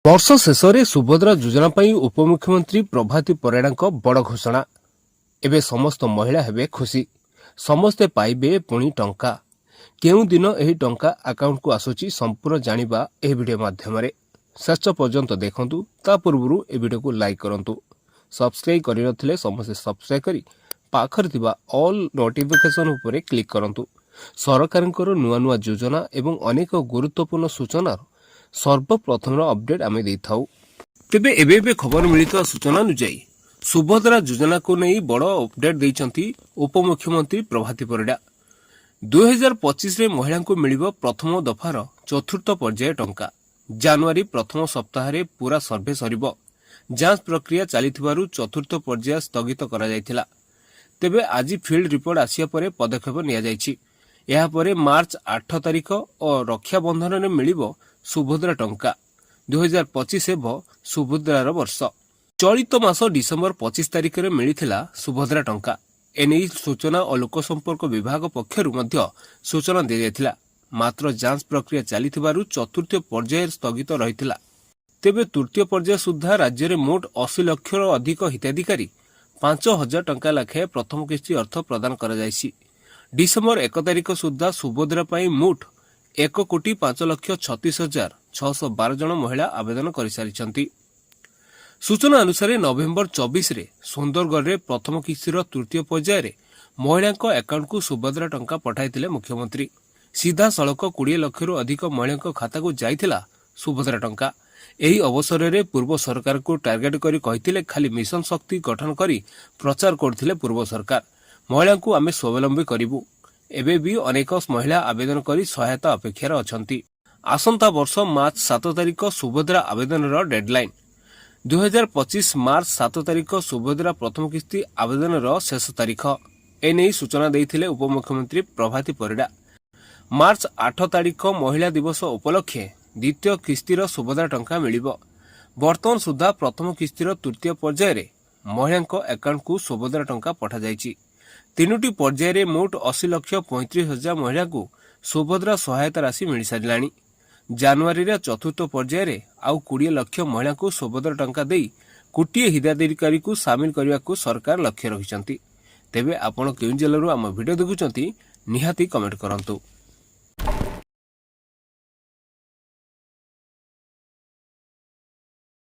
ବର୍ଷ ଶେଷରେ ସୁଭଦ୍ରା ଯୋଜନା ପାଇଁ ଉପମୁଖ୍ୟମନ୍ତ୍ରୀ ପ୍ରଭାତୀ ପରିଡ଼ାଙ୍କ ବଡ଼ ଘୋଷଣା। ଏବେ ସମସ୍ତ ମହିଳା ହେବେ ଖୁସି, ସମସ୍ତେ ପାଇବେ ପୁଣି ଟଙ୍କା। କେଉଁ ଦିନ ଏହି ଟଙ୍କା ଆକାଉଣ୍ଟକୁ ଆସୁଛି ସମ୍ପୂର୍ଣ୍ଣ ଜାଣିବା ଏହି ଭିଡ଼ିଓ ମାଧ୍ୟମରେ। ଶେଷ ପର୍ଯ୍ୟନ୍ତ ଦେଖନ୍ତୁ। ତା ପୂର୍ବରୁ ଏ ଭିଡ଼ିଓକୁ ଲାଇକ୍ କରନ୍ତୁ। ସବସ୍କ୍ରାଇବ୍ କରିନଥିଲେ ସମସ୍ତେ ସବସ୍କ୍ରାଇବ୍ କରି ପାଖରେ ଥିବା ଅଲ୍ ନୋଟିଫିକେସନ୍ ଉପରେ କ୍ଲିକ୍ କରନ୍ତୁ। ସରକାରଙ୍କର ନୂଆ ନୂଆ ଯୋଜନା ଏବଂ ଅନେକ ଗୁରୁତ୍ୱପୂର୍ଣ୍ଣ ସୂଚନାର ସର୍ବପ୍ରଥମର ଅପଡେଟ୍ ଆମେ ଦେଇଥାଉ। ତେବେ ଏବେ ଖବର ମିଳିଥିବା ସୂଚନା ଅନୁଯାୟୀ ସୁଭଦ୍ରା ଯୋଜନାକୁ ନେଇ ବଡ଼ ଅପଡେଟ୍ ଦେଇଛନ୍ତି ଉପମୁଖ୍ୟମନ୍ତ୍ରୀ ପ୍ରଭାତୀ ପରିଡ଼ା। 2025ରେ ମହିଳାଙ୍କୁ ମିଳିବ ପ୍ରଥମ ଦଫାର ଚତୁର୍ଥ ପର୍ଯ୍ୟାୟ ଟଙ୍କା। ଜାନୁଆରୀ ପ୍ରଥମ ସପ୍ତାହରେ ପୂରା ସର୍ଭେ ସରିବ। ଯାଞ୍ଚ ପ୍ରକ୍ରିୟା ଚାଲିଥିବାରୁ ଚତୁର୍ଥ ପର୍ଯ୍ୟାୟ ସ୍ଥଗିତ କରାଯାଇଥିଲା। ତେବେ ଆଜି ଫିଲ୍ଡ ରିପୋର୍ଟ ଆସିବା ପରେ ପଦକ୍ଷେପ ନିଆଯାଇଛି। ଏହାପରେ ମାର୍ଚ୍ଚ 8 ତାରିଖ ଓ ରକ୍ଷାବନ୍ଧନରେ ମିଳିବ ସୁଭଦ୍ରା ଟଙ୍କା। 2025 ହେବ ସୁଭଦ୍ରାର ବର୍ଷ। ଚଳିତ ମାସ ଡିସେମ୍ବର 25 ତାରିଖରେ ମିଳିଥିଲା ସୁଭଦ୍ରା ଟଙ୍କା। ଏନେଇ ସୂଚନା ଓ ଲୋକସମ୍ପର୍କ ବିଭାଗ ପକ୍ଷରୁ ମଧ୍ୟ ସୂଚନା ଦିଆଯାଇଥିଲା। ମାତ୍ର ଯାଞ୍ଚ ପ୍ରକ୍ରିୟା ଚାଲିଥିବାରୁ ଚତୁର୍ଥ ପର୍ଯ୍ୟାୟ ସ୍ଥଗିତ ରହିଥିଲା। ତେବେ ତୃତୀୟ ପର୍ଯ୍ୟାୟ ସୁଦ୍ଧା ରାଜ୍ୟରେ ମୋଟ 80 ଲକ୍ଷରୁ ଅଧିକ ହିତାଧିକାରୀ 5,000 ଟଙ୍କା ଲେଖାଏଁ ପ୍ରଥମ କିସ୍ତି ଅର୍ଥ ପ୍ରଦାନ କରାଯାଇଛି। ଡିସେମ୍ବର 1 ତାରିଖ ସୁଦ୍ଧା ସୁଭଦ୍ରା ପାଇଁ ମୋଟ 1,05,36,612 ଜଣ ମହିଳା ଆବେଦନ କରିସାରିଛନ୍ତି। ସୂଚନା ଅନୁସାରେ ନଭେମ୍ବର 24ରେ ସୁନ୍ଦରଗଡ଼ରେ ପ୍ରଥମ କିସ୍ତିର ତୃତୀୟ ପର୍ଯ୍ୟାୟରେ ମହିଳାଙ୍କ ଆକାଉଣ୍ଟକୁ ସୁଭଦ୍ରା ଟଙ୍କା ପଠାଇଥିଲେ ମୁଖ୍ୟମନ୍ତ୍ରୀ। ସିଧାସଳଖ 20 ଲକ୍ଷରୁ ଅଧିକ ମହିଳାଙ୍କ ଖାତାକୁ ଯାଇଥିଲା ସୁଭଦ୍ରା ଟଙ୍କା। ଏହି ଅବସରରେ ପୂର୍ବ ସରକାରକୁ ଟାର୍ଗେଟ କରି କହିଥିଲେ, ଖାଲି ମିଶନ ଶକ୍ତି ଗଠନ କରି ପ୍ରଚାର କରୁଥିଲେ ପୂର୍ବ ସରକାର। ମହିଳାଙ୍କୁ ଆମେ ସ୍ୱାବଲମ୍ବୀ କରିବୁ। ଏବେ ବି ଅନେକ ମହିଳା ଆବେଦନ କରି ସହାୟତା ଅପେକ୍ଷାରେ ଅଛନ୍ତି। ଆସନ୍ତା ବର୍ଷ ମାର୍ଚ୍ଚ 7 ତାରିଖ ସୁଭଦ୍ରା ଆବେଦନର ଡେଡ୍ଲାଇନ୍। 2025 ମାର୍ଚ୍ଚ 7 ତାରିଖ ସୁଭଦ୍ରା ପ୍ରଥମ କିସ୍ତି ଆବେଦନର ଶେଷ ତାରିଖ। ଏନେଇ ସୂଚନା ଦେଇଥିଲେ ଉପମୁଖ୍ୟମନ୍ତ୍ରୀ ପ୍ରଭାତୀ ପରିଡ଼ା। ମାର୍ଚ୍ଚ 8 ତାରିଖ ମହିଳା ଦିବସ ଉପଲକ୍ଷେ ଦ୍ୱିତୀୟ କିସ୍ତିର ସୁଭଦ୍ରା ଟଙ୍କା ମିଳିବ। ବର୍ତ୍ତମାନ ସୁଦ୍ଧା ପ୍ରଥମ କିସ୍ତିର ତୃତୀୟ ପର୍ଯ୍ୟାୟରେ ମହିଳାଙ୍କ ଆକାଉଣ୍ଟକୁ ସୁଭଦ୍ରା ଟଙ୍କା ପଠାଯାଇଛି। ତିନୋଟି ପର୍ଯ୍ୟାୟରେ ମୋଟ 80,35,000 ମହିଳାଙ୍କୁ ସୁଭଦ୍ରା ସହାୟତା ରାଶି ମିଳିସାରିଲାଣି। ଜାନୁଆରୀରେ ଚତୁର୍ଥ ପର୍ଯ୍ୟାୟରେ ଆଉ 20 ଲକ୍ଷ ମହିଳାଙ୍କୁ ସୁଭଦ୍ରା ଟଙ୍କା ଦେଇ କୋଟିଏ ହିତାଧିକାରୀଙ୍କୁ ସାମିଲ କରିବାକୁ ସରକାର ଲକ୍ଷ୍ୟ ରଖିଛନ୍ତି। ତେବେ ଆପଣ କେଉଁ ଜିଲ୍ଲାରୁ ଆମ ଭିଡ଼ିଓ ଦେଖୁଛନ୍ତି ନିହାତି କମେଣ୍ଟ କରନ୍ତୁ।